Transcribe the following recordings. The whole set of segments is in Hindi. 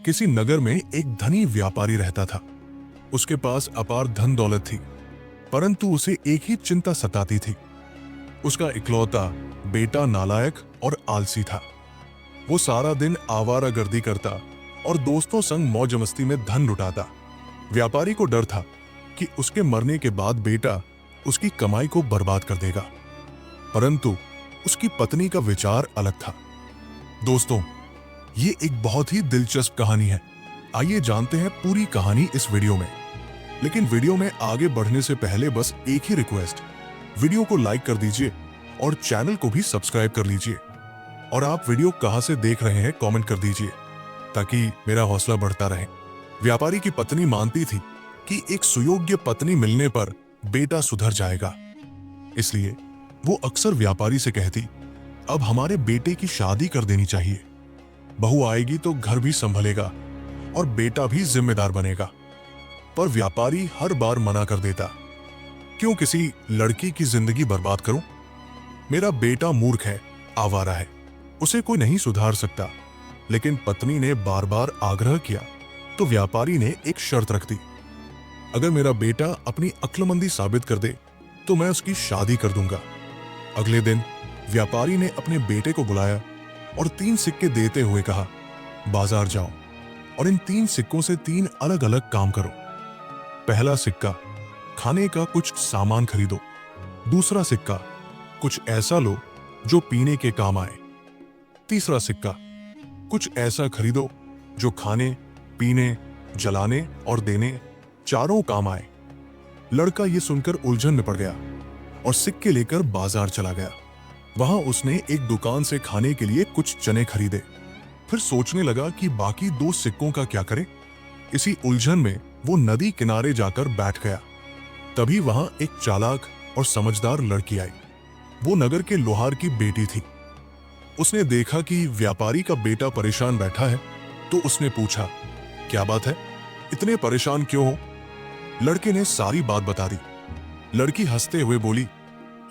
किसी नगर में एक धनी व्यापारी रहता था। उसके पास अपार धन दौलत थी, परंतु उसे एक ही चिंता सताती थी। उसका इकलौता बेटा नालायक और आलसी था। वो सारा दिन आवारागर्दी करता और दोस्तों संग मौज मस्ती में धन लुटाता। व्यापारी को डर था कि उसके मरने के बाद बेटा उसकी कमाई को बर्बाद कर देगा, परंतु उसकी पत्नी का विचार अलग था। दोस्तों, ये एक बहुत ही दिलचस्प कहानी है। आइए जानते हैं पूरी कहानी इस वीडियो में। लेकिन वीडियो में आगे बढ़ने से पहले बस एक ही रिक्वेस्ट, वीडियो को लाइक कर दीजिए और चैनल को भी सब्सक्राइब कर लीजिए। और आप वीडियो कहां से देख रहे हैं कमेंट कर दीजिए ताकि मेरा हौसला बढ़ता रहे। व्यापारी की पत्नी मानती थी कि एक सुयोग्य पत्नी मिलने पर बेटा सुधर जाएगा, इसलिए वो अक्सर व्यापारी से कहती, अब हमारे बेटे की शादी कर देनी चाहिए। बहू आएगी तो घर भी संभलेगा और बेटा भी जिम्मेदार बनेगा। पर व्यापारी हर बार मना कर देता, क्यों किसी लड़की की जिंदगी बर्बाद करूं? मेरा बेटा मूर्ख है, आवारा है, उसे कोई नहीं सुधार सकता। लेकिन पत्नी ने बार बार आग्रह किया तो व्यापारी ने एक शर्त रख दी, अगर मेरा बेटा अपनी अक्लमंदी साबित कर दे तो मैं उसकी शादी कर दूंगा। अगले दिन व्यापारी ने अपने बेटे को बुलाया और 3 सिक्के देते हुए कहा, बाजार जाओ और इन 3 सिक्कों से 3 अलग अलग काम करो। पहला सिक्का, खाने का कुछ सामान खरीदो। दूसरा सिक्का, कुछ ऐसा लो जो पीने के काम आए। तीसरा सिक्का, कुछ ऐसा खरीदो जो खाने, पीने, जलाने और देने चारों काम आए। लड़का ये सुनकर उलझन में पड़ गया और सिक्के लेकर बाजार चला गया। वहां उसने एक दुकान से खाने के लिए कुछ चने खरीदे। फिर सोचने लगा कि बाकी 2 सिक्कों का क्या करे। इसी उलझन में वो नदी किनारे जाकर बैठ गया। तभी वहां एक चालाक और समझदार लड़की आई। वो नगर के लोहार की बेटी थी। उसने देखा कि व्यापारी का बेटा परेशान बैठा है तो उसने पूछा, क्या बात है, इतने परेशान क्यों हो? लड़के ने सारी बात बता दी। लड़की हंसते हुए बोली,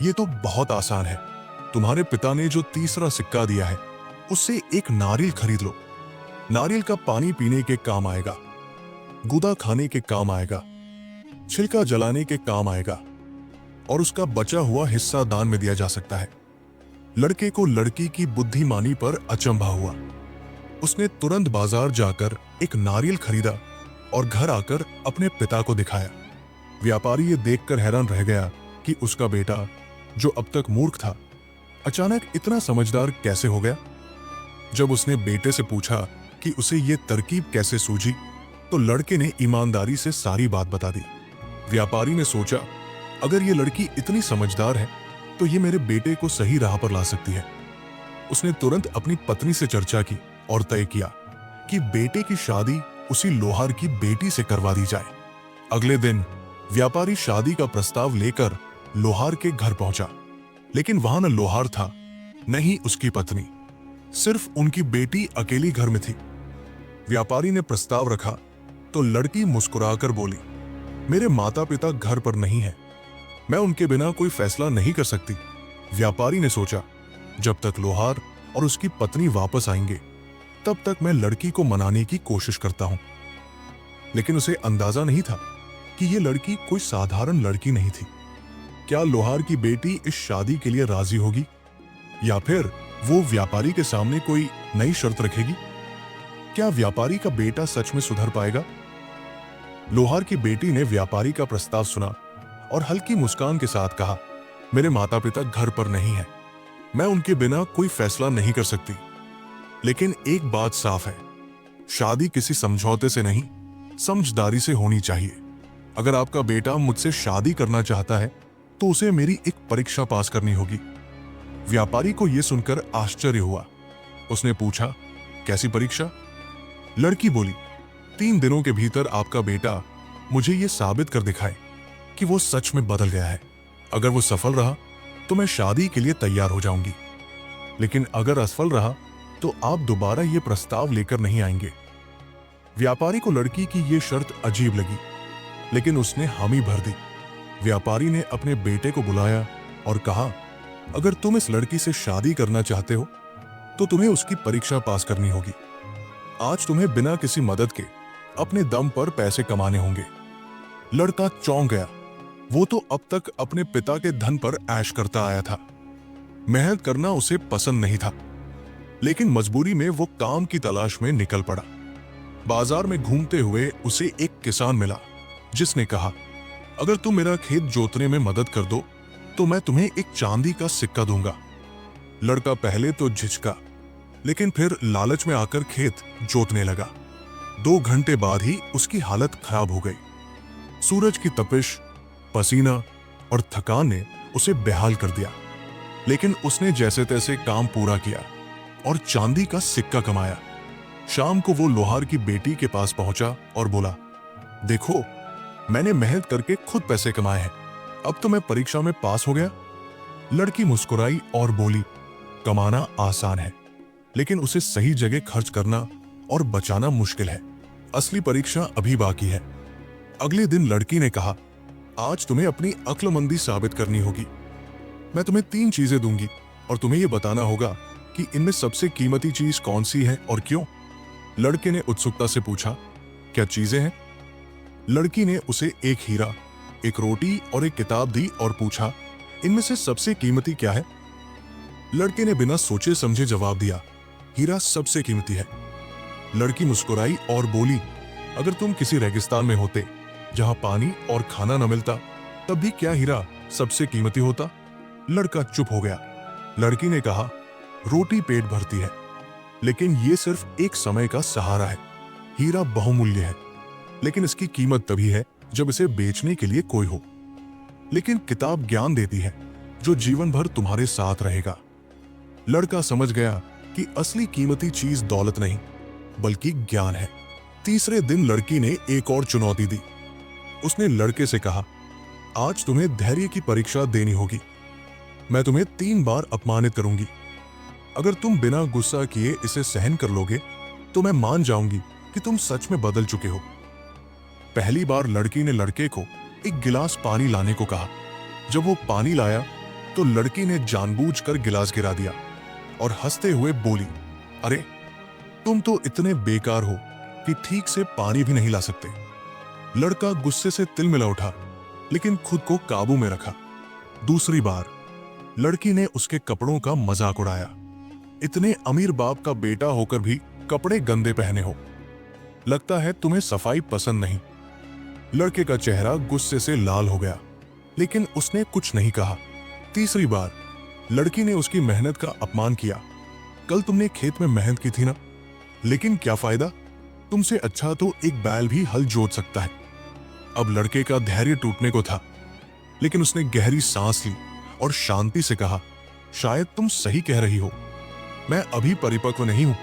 ये तो बहुत आसान है। तुम्हारे पिता ने जो तीसरा सिक्का दिया है उससे एक नारियल खरीद लो। नारियल का पानी पीने के काम आएगा, गूदा खाने के काम आएगा, छिलका जलाने के काम आएगा और उसका बचा हुआ हिस्सा दान में दिया जा सकता है। लड़के को लड़की की बुद्धिमानी पर अचंभा हुआ। उसने तुरंत बाजार जाकर एक नारियल खरीदा और घर आकर अपने पिता को दिखाया। व्यापारी ये देखकर हैरान रह गया कि उसका बेटा, जो अब तक मूर्ख था, अचानक इतना समझदार कैसे हो गया। जब उसने बेटे से पूछा कि उसे ये तरकीब कैसे सूझी, तो लड़के ने ईमानदारी से सारी बात बता दी। व्यापारी ने सोचा, अगर ये लड़की इतनी समझदार है तो ये मेरे बेटे को सही राह पर ला सकती है। उसने तुरंत अपनी पत्नी से चर्चा की और तय किया कि बेटे की शादी उसी लोहार की बेटी से करवा दी जाए। अगले दिन व्यापारी शादी का प्रस्ताव लेकर लोहार के घर पहुंचा, लेकिन वहां न लोहार था, न ही उसकी पत्नी, सिर्फ उनकी बेटी अकेली घर में थी। व्यापारी ने प्रस्ताव रखा तो लड़की मुस्कुराकर बोली, मेरे माता पिता घर पर नहीं है, मैं उनके बिना कोई फैसला नहीं कर सकती। व्यापारी ने सोचा, जब तक लोहार और उसकी पत्नी वापस आएंगे तब तक मैं लड़की को मनाने की कोशिश करता हूं। लेकिन उसे अंदाजा नहीं था कि यह लड़की कोई साधारण लड़की नहीं थी। क्या लोहार की बेटी इस शादी के लिए राजी होगी या फिर वो व्यापारी के सामने कोई नई शर्त रखेगी? क्या व्यापारी का बेटा सच में सुधर पाएगा? लोहार की बेटी ने व्यापारी का प्रस्ताव सुना और हल्की मुस्कान के साथ कहा, मेरे माता पिता घर पर नहीं है, मैं उनके बिना कोई फैसला नहीं कर सकती। लेकिन एक बात साफ है, शादी किसी समझौते से नहीं, समझदारी से होनी चाहिए। अगर आपका बेटा मुझसे शादी करना चाहता है तो उसे मेरी एक परीक्षा पास करनी होगी। व्यापारी को यह सुनकर आश्चर्य हुआ। उसने पूछा, कैसी परीक्षा? लड़की बोली, 3 दिनों के भीतर आपका बेटा मुझे यह साबित कर दिखाए कि वो सच में बदल गया है। अगर वो सफल रहा तो मैं शादी के लिए तैयार हो जाऊंगी, लेकिन अगर असफल रहा तो आप दोबारा ये प्रस्ताव लेकर नहीं आएंगे। व्यापारी को लड़की की ये शर्त अजीब लगी, लेकिन उसने हामी भर दी। व्यापारी ने अपने बेटे को बुलाया और कहा, अगर तुम इस लड़की से शादी करना चाहते हो तो तुम्हें उसकी परीक्षा पास करनी होगी। आज तुम्हें बिना किसी मदद के अपने दम पर पैसे कमाने होंगे। लड़का चौंक गया। वो तो अब तक अपने पिता के धन पर ऐश करता आया था। मेहनत करना उसे पसंद नहीं था, लेकिन मजबूरी में वो काम की तलाश में निकल पड़ा। बाजार में घूमते हुए उसे एक किसान मिला, जिसने कहा, अगर तुम मेरा खेत जोतने में मदद कर दो तो मैं तुम्हें एक चांदी का सिक्का दूंगा। लड़का पहले तो झिझका, लेकिन फिर लालच में आकर खेत जोतने लगा। 2 घंटे बाद ही उसकी हालत खराब हो गई। सूरज की तपिश, पसीना और थकान ने उसे बेहाल कर दिया, लेकिन उसने जैसे तैसे काम पूरा किया और चांदी का सिक्का कमाया। शाम को वो लोहार की बेटी के पास पहुंचा और बोला, देखो, मैंने मेहनत करके खुद पैसे कमाए हैं, अब तो मैं परीक्षा में पास हो गया। लड़की मुस्कुराई और बोली, कमाना आसान है, लेकिन उसे सही जगह खर्च करना और बचाना मुश्किल है। असली परीक्षा अभी बाकी है। अगले दिन लड़की ने कहा, आज तुम्हें अपनी अक्लमंदी साबित करनी होगी। मैं तुम्हें 3 चीजें दूंगी और तुम्हें यह बताना होगा कि इनमें सबसे कीमती चीज कौन सी है और क्यों। लड़के ने उत्सुकता से पूछा, क्या चीजें हैं? लड़की ने उसे एक हीरा, एक रोटी और एक किताब दी और पूछा, इनमें से सबसे कीमती क्या है? लड़के ने बिना सोचे समझे जवाब दिया, हीरा सबसे कीमती है। लड़की मुस्कुराई और बोली, अगर तुम किसी रेगिस्तान में होते जहां पानी और खाना न मिलता, तब भी क्या हीरा सबसे कीमती होता? लड़का चुप हो गया। लड़की ने कहा, रोटी पेट भरती है, लेकिन ये सिर्फ एक समय का सहारा है। हीरा बहुमूल्य है, लेकिन इसकी कीमत तभी है जब इसे बेचने के लिए कोई हो। लेकिन किताब ज्ञान देती है जो जीवन भर तुम्हारे साथ रहेगा। लड़का समझ गया कि असली कीमती चीज दौलत नहीं, बल्कि ज्ञान है। तीसरे दिन लड़की ने एक और चुनौती दी। उसने लड़के से कहा, आज तुम्हें धैर्य की परीक्षा देनी होगी। मैं तुम्हें 3 बार अपमानित करूंगी। अगर तुम बिना गुस्सा किए इसे सहन कर लोगे तो मैं मान जाऊंगी कि तुम सच में बदल चुके हो। पहली बार लड़की ने लड़के को एक गिलास पानी लाने को कहा। जब वो पानी लाया तो लड़की ने जानबूझकर गिलास गिरा दिया और हंसते हुए बोली, अरे तुम तो इतने बेकार हो कि ठीक से पानी भी नहीं ला सकते। लड़का गुस्से से तिलमिला उठा, लेकिन खुद को काबू में रखा। दूसरी बार लड़की ने उसके कपड़ों का मजाक उड़ाया। इतने अमीर बाप का बेटा होकर भी कपड़े गंदे पहने हो, लगता है तुम्हें सफाई पसंद नहीं। लड़के का चेहरा गुस्से से लाल हो गया, लेकिन उसने कुछ नहीं कहा। तीसरी बार लड़की ने उसकी मेहनत का अपमान किया। कल तुमने खेत में मेहनत की थी ना, लेकिन क्या फायदा, तुमसे अच्छा तो एक बैल भी हल जोत सकता है। अब लड़के का धैर्य टूटने को था, लेकिन उसने गहरी सांस ली और शांति से कहा, शायद तुम सही कह रही हो, मैं अभी परिपक्व नहीं हूं,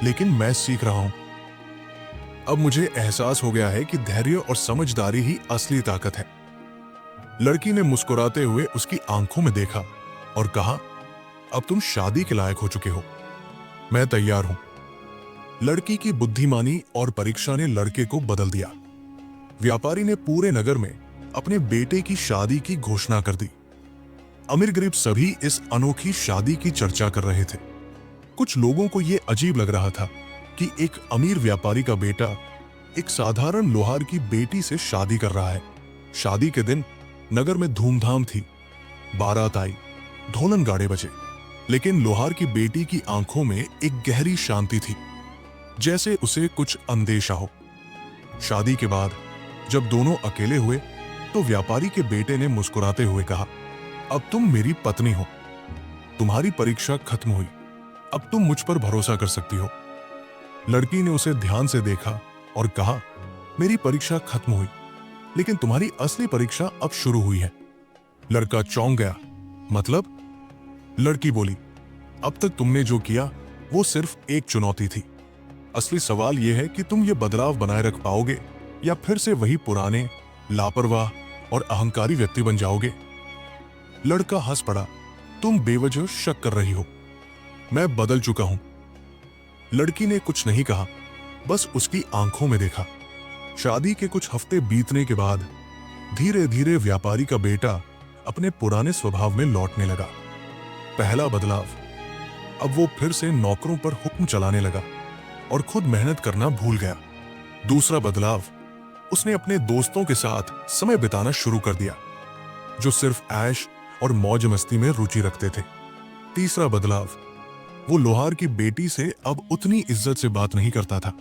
लेकिन मैं सीख रहा हूं। अब मुझे एहसास हो गया है कि धैर्य और समझदारी ही असली ताकत है। लड़की ने मुस्कुराते हुए उसकी आंखों में देखा और कहा, अब तुम शादी के लायक हो चुके हो, मैं तैयार हूं। लड़की की बुद्धिमानी और परीक्षा ने लड़के को बदल दिया। व्यापारी ने पूरे नगर में अपने बेटे की शादी की घोषणा कर दी। अमीर गरीब सभी इस अनोखी शादी की चर्चा कर रहे थे। कुछ लोगों को यह अजीब लग रहा था कि एक अमीर व्यापारी का बेटा एक साधारण लोहार की बेटी से शादी कर रहा है। शादी के दिन नगर में धूमधाम थी। बारात आई, ढोलन गाड़े बजे, लेकिन लोहार की बेटी की आंखों में एक गहरी शांति थी, जैसे उसे कुछ अंदेशा हो। शादी के बाद जब दोनों अकेले हुए तो व्यापारी के बेटे ने मुस्कुराते हुए कहा, अब तुम मेरी पत्नी हो, तुम्हारी परीक्षा खत्म हुई, अब तुम मुझ पर भरोसा कर सकती हो। लड़की ने उसे ध्यान से देखा और कहा, मेरी परीक्षा खत्म हुई, लेकिन तुम्हारी असली परीक्षा अब शुरू हुई है। लड़का चौंक गया, मतलब? लड़की बोली, अब तक तुमने जो किया वो सिर्फ एक चुनौती थी। असली सवाल यह है कि तुम ये बदलाव बनाए रख पाओगे या फिर से वही पुराने, लापरवाह और अहंकारी व्यक्ति बन जाओगे। लड़का हंस पड़ा, तुम बेवजह शक कर रही हो, मैं बदल चुका हूं। लड़की ने कुछ नहीं कहा, बस उसकी आंखों में देखा। शादी के कुछ हफ्ते बीतने के बाद धीरे धीरे व्यापारी का बेटा अपने पुराने स्वभाव में लौटने लगा। पहला बदलाव, अब वो फिर से नौकरों पर हुक्म चलाने लगा और खुद मेहनत करना भूल गया। दूसरा बदलाव, उसने अपने दोस्तों के साथ समय बिताना शुरू कर दिया, जो सिर्फ ऐश और मौज मस्ती में रुचि रखते थे। तीसरा बदलाव, वो लोहार की बेटी से अब उतनी इज्जत से बात नहीं करता था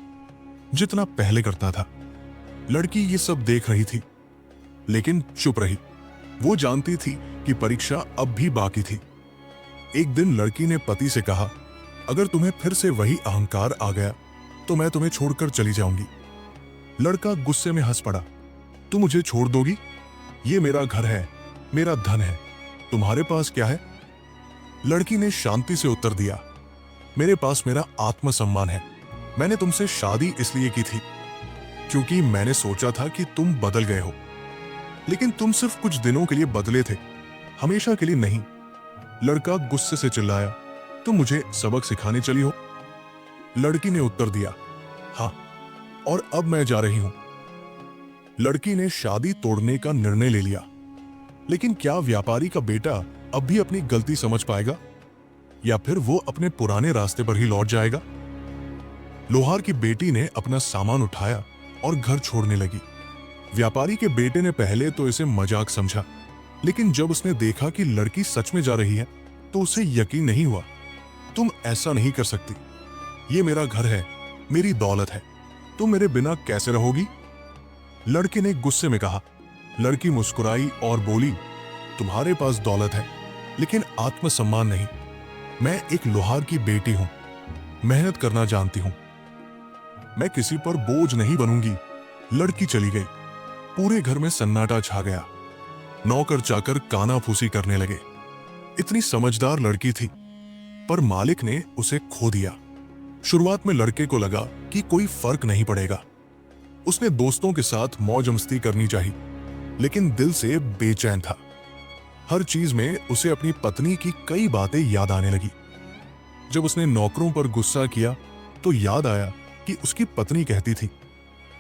जितना पहले करता था। लड़की ये सब देख रही थी, लेकिन चुप रही। वो जानती थी कि परीक्षा अब भी बाकी थी। एक दिन लड़की ने पति से कहा, अगर तुम्हें फिर से वही अहंकार आ गया तो मैं तुम्हें छोड़कर चली जाऊंगी। लड़का गुस्से में हंस पड़ा, तुम मुझे छोड़ दोगी? ये मेरा घर है, मेरा धन है, तुम्हारे पास क्या है? लड़की ने शांति से उत्तर दिया, मेरे पास मेरा आत्मसम्मान है। मैंने तुमसे शादी इसलिए की थी क्योंकि मैंने सोचा था कि तुम बदल गए हो, लेकिन तुम सिर्फ कुछ दिनों के लिए बदले थे, हमेशा के लिए नहीं। लड़का गुस्से से चिल्लाया, तुम मुझे सबक सिखाने चली हो? लड़की ने उत्तर दिया, हाँ, और अब मैं जा रही हूं। लड़की ने शादी तोड़ने का निर्णय ले लिया, लेकिन क्या व्यापारी का बेटा अब भी अपनी गलती समझ पाएगा, या फिर वो अपने पुराने रास्ते पर ही लौट जाएगा? लोहार की बेटी ने अपना सामान उठाया और घर छोड़ने लगी। व्यापारी के बेटे ने पहले तो इसे मजाक समझा, लेकिन जब उसने देखा कि लड़की सच में जा रही है तो उसे यकीन नहीं हुआ। तुम ऐसा नहीं कर सकती, ये मेरा घर है, मेरी दौलत है, तुम मेरे बिना कैसे रहोगी? लड़के ने गुस्से में कहा। लड़की मुस्कुराई और बोली, तुम्हारे पास दौलत है लेकिन आत्मसम्मान नहीं। मैं एक लोहार की बेटी हूं, मेहनत करना जानती हूं, मैं किसी पर बोझ नहीं बनूंगी। लड़की चली गई। पूरे घर में सन्नाटा छा गया। नौकर चाकर काना फूसी करने लगे। इतनी समझदार लड़की थी, पर मालिक ने उसे खो दिया। शुरुआत में लड़के को लगा कि कोई फर्क नहीं पड़ेगा। उसने दोस्तों के साथ मौज मस्ती करनी चाहिए, लेकिन दिल से बेचैन था। हर चीज में उसे अपनी पत्नी की कई बातें याद आने लगी। जब उसने नौकरों पर गुस्सा किया तो याद आया कि उसकी पत्नी कहती थी,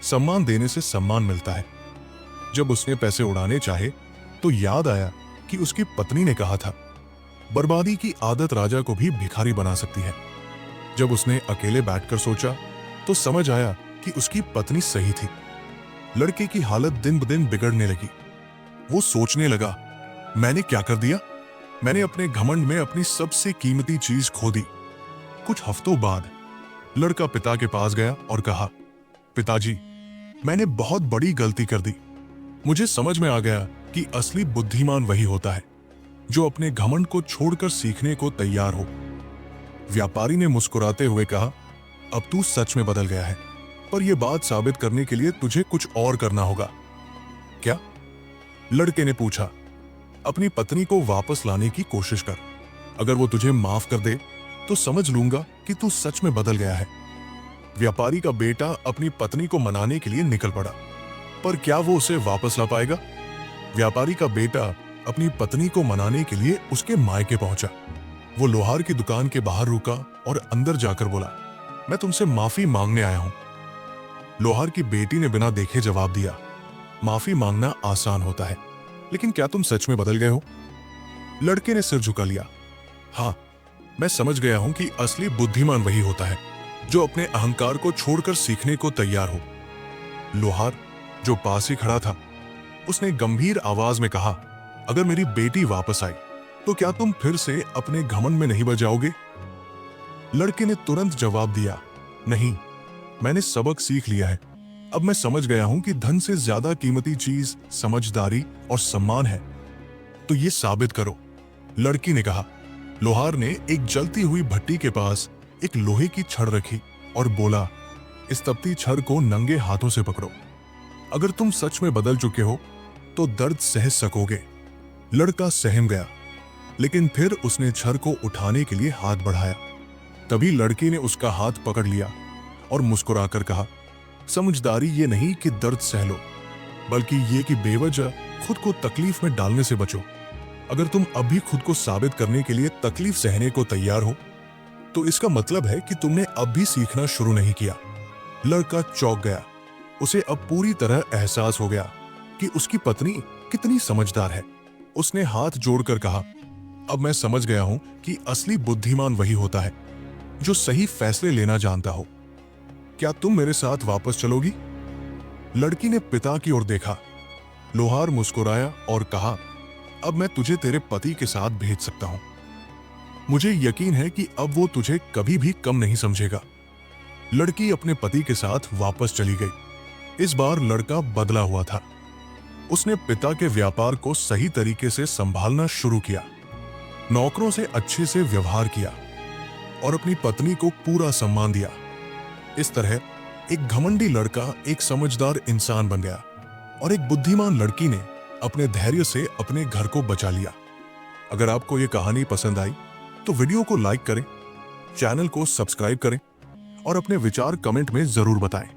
सम्मान देने से सम्मान मिलता है। जब उसने पैसे उड़ाने चाहे तो याद आया कि उसकी पत्नी ने कहा था, बर्बादी की आदत राजा को भी भिखारी बना सकती है। जब उसने अकेले बैठकर सोचा तो समझ आया कि उसकी पत्नी सही थी। लड़के की हालत दिन ब दिन बिगड़ने लगी। वो सोचने लगा, मैंने क्या कर दिया? मैंने अपने घमंड में अपनी सबसे कीमती चीज खो दी। कुछ हफ्तों बाद लड़का पिता के पास गया और कहा, पिताजी, मैंने बहुत बड़ी गलती कर दी। मुझे समझ में आ गया कि असली बुद्धिमान वही होता है जो अपने घमंड को छोड़कर सीखने को तैयार हो। व्यापारी ने मुस्कुराते हुए कहा, अब तू सच में बदल गया है, पर यह बात साबित करने के लिए तुझे कुछ और करना होगा। क्या? लड़के ने पूछा। अपनी पत्नी को वापस लाने की कोशिश कर। अगर वो तुझे माफ कर दे तो समझ लूंगा कि तू सच में बदल गया है। व्यापारी का बेटा अपनी पत्नी को मनाने के लिए निकल पड़ा, पर क्या वो उसे वापस ला पाएगा? व्यापारी का बेटा अपनी पत्नी को मनाने के लिए उसके मायके पहुंचा। वो लोहार की दुकान के बाहर रुका और अंदर जाकर बोला, मैं तुमसे माफी मांगने आया हूं। लोहार की बेटी ने बिना देखे जवाब दिया, माफी मांगना आसान होता है, लेकिन क्या तुम सच में बदल गए हो? लड़के ने सिर झुका लिया। हाँ, मैं समझ गया हूं कि असली बुद्धिमान वही होता है जो अपने अहंकार को छोड़कर सीखने को तैयार हो। लोहार, जो पास ही खड़ा था, उसने गंभीर आवाज में कहा, अगर मेरी बेटी वापस आई तो क्या तुम फिर से अपने घमंड में नहीं बच जाओगे? लड़के ने तुरंत जवाब दिया, नहीं, मैंने सबक सीख लिया है। अब मैं समझ गया हूं कि धन से ज्यादा कीमती चीज समझदारी और सम्मान है। तो ये साबित करो, लड़की ने कहा। लोहार ने एक जलती हुई भट्टी के पास एक लोहे की छड़ रखी और बोला, इस तपती छड़ को नंगे हाथों से पकड़ो। अगर तुम सच में बदल चुके हो तो दर्द सह सकोगे। लड़का सहम गया, लेकिन फिर उसने छड़ को उठाने के लिए हाथ बढ़ाया। तभी लड़की ने उसका हाथ पकड़ लिया और मुस्कुराकर कहा, समझदारी ये नहीं कि दर्द सह लो, बल्कि ये कि बेवजह खुद को तकलीफ में डालने से बचो। अगर तुम अभी खुद को साबित करने के लिए तकलीफ सहने को तैयार हो तो इसका मतलब है कि तुमने अब भी सीखना शुरू नहीं किया। लड़का चौंक गया। उसे अब पूरी तरह एहसास हो गया कि उसकी पत्नी कितनी समझदार है। उसने हाथ जोड़कर कहा, अब मैं समझ गया हूं कि असली बुद्धिमान वही होता है जो सही फैसले लेना जानता हो। क्या तुम मेरे साथ वापस चलोगी? लड़की ने पिता की ओर देखा। लोहार मुस्कुराया और कहा, अब मैं तुझे तेरे पति के साथ भेज सकता हूं। मुझे यकीन है कि अब वो तुझे कभी भी कम नहीं समझेगा। लड़की अपने पति के साथ वापस चली गई। इस बार लड़का बदला हुआ था। उसने पिता के व्यापार को सही तरीके से संभालना शुरू किया, नौकरों से अच्छे से व्यवहार किया और अपनी पत्नी को पूरा सम्मान दिया। इस तरह एक घमंडी लड़का एक समझदार इंसान बन गया और एक बुद्धिमान लड़की ने अपने धैर्य से अपने घर को बचा लिया। अगर आपको ये कहानी पसंद आई तो वीडियो को लाइक करें, चैनल को सब्सक्राइब करें और अपने विचार कमेंट में जरूर बताएं।